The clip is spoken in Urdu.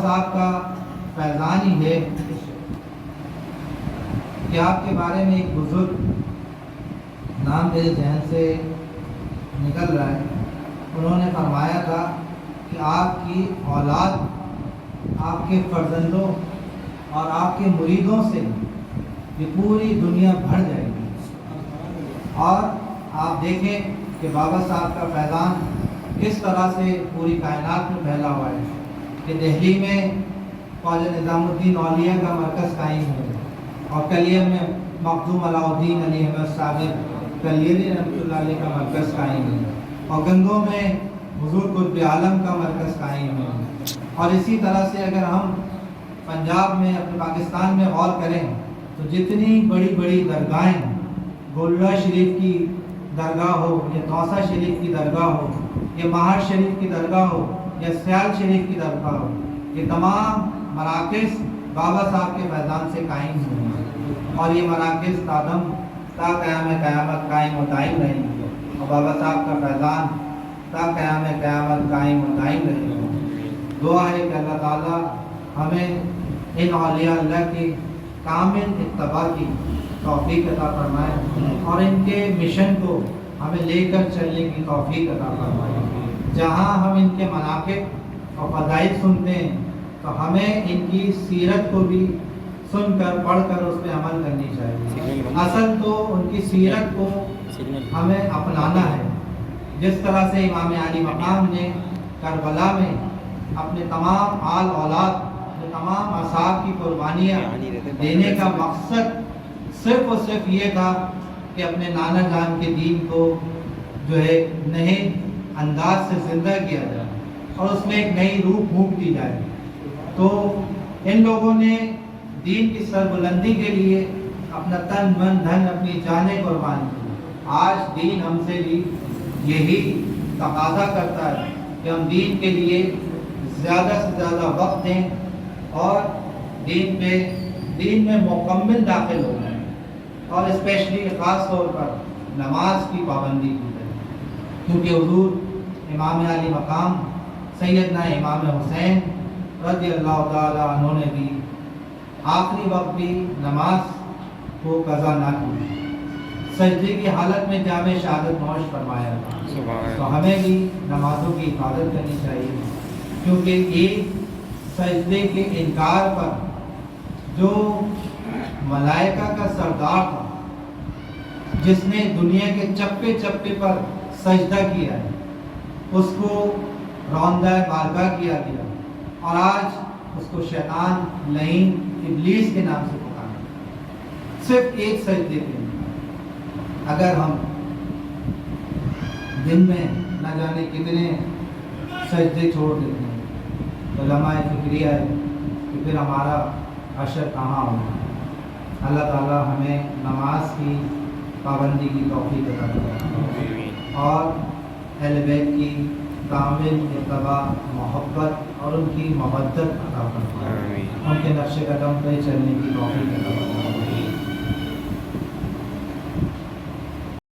صاحب کا فیضان ہی ہے کہ آپ کے بارے میں ایک بزرگ نام میرے ذہن سے نکل رہا ہے، انہوں نے فرمایا تھا کہ آپ کی اولاد آپ کے فرزندوں اور آپ کے مریدوں سے یہ پوری دنیا بھر جائے گی۔ اور آپ دیکھیں کہ بابا صاحب کا فیضان کس طرح سے پوری کائنات میں پھیلا ہوا ہے کہ دہلی میں خواجہ نظام الدین اولیاء کا مرکز قائم ہے، اور کلیم میں مخدوم علاء الدین علی احمد صابر کلیری رحمۃ اللہ علیہ کا مرکز قائم ہے، اور گنگوں میں حضور قطب عالم کا مرکز قائم ہے۔ اور اسی طرح سے اگر ہم پنجاب میں اپنے پاکستان میں غور کریں تو جتنی بڑی بڑی درگاہیں، گولڑا شریف کی درگاہ ہو یا توسا شریف کی درگاہ ہو یا مہار شریف کی درگاہ ہو یا سیال شریف کی درگاہ ہو، یہ تمام مراکز بابا صاحب کے فیضان سے قائم ہوئے ہیں، اور یہ مراکز تا قیام قیامت قائم و دائم رہیں گے، اور بابا صاحب کا فیضان تا قیام قیامت قائم و دائم رہے گا۔ دعا ہے کہ اللہ تعالیٰ ہمیں ان اولیاء اللہ کی کامل اتباع کی توفیق عطا فرمائے، اور ان کے مشن کو ہمیں لے کر چلنے کی توفیق عطا فرمائے۔ جہاں ہم ان کے مناقب اور فضائل سنتے ہیں تو ہمیں ان کی سیرت کو بھی سن کر پڑھ کر اس پہ عمل کرنی چاہیے۔ اصل تو ان کی سیرت کو ہمیں اپنانا ہے، جس طرح سے امام علی مقام نے کربلا میں اپنے تمام آل اولاد، تمام اصحاب کی قربانیاں دینے کا مقصد صرف اور صرف یہ تھا کہ اپنے نانا جان کے دین کو جو ہے نئے انداز سے زندہ کیا جائے اور اس میں ایک نئی روح پھونک دی جائے، تو ان لوگوں نے دین کی سربلندی کے لیے اپنا تن من دھن اپنی جانیں قربان کی۔ آج دین ہم سے بھی یہی تقاضا کرتا ہے کہ ہم دین کے لیے زیادہ سے زیادہ وقت دیں اور دین میں مکمل داخل ہو جائیں، اور اسپیشلی خاص طور پر نماز کی پابندی کی جائے، کیونکہ حضور امام علی مقام سیدنا امام حسین رضی اللہ تعالی عنہ نے بھی آخری وقت بھی نماز کو قضا نہ کی، سجدے کی حالت میں جامع شہادت نوش فرمایا تھا۔ تو ہمیں بھی نمازوں کی حفاظت کرنی چاہیے، کیونکہ ایک سجدے کے انکار پر جو ملائکہ کا سردار تھا، جس نے دنیا کے چپے چپے پر سجدہ کیا ہے، اس کو روندہ بارگاہ کیا گیا، اور آج اس کو شیطان لعین ابلیس کے نام سے پکارا، صرف ایک سجدے کے۔ اگر ہم دن میں نہ جانے کتنے سجدے چھوڑ دیتے ہیں تو لمحہ فکریہ ہے کہ پھر ہمارا حشر کہاں ہوگا۔ اللہ تعالیٰ ہمیں نماز کی پابندی کی توفیق عطا فرمائے، اور اہل بیت کی کامل اتباع، محبت اور ان کی مودت عطا فرمائے، ان کے نقش قدم پہ چلنے کی توفیق عطا فرمائے۔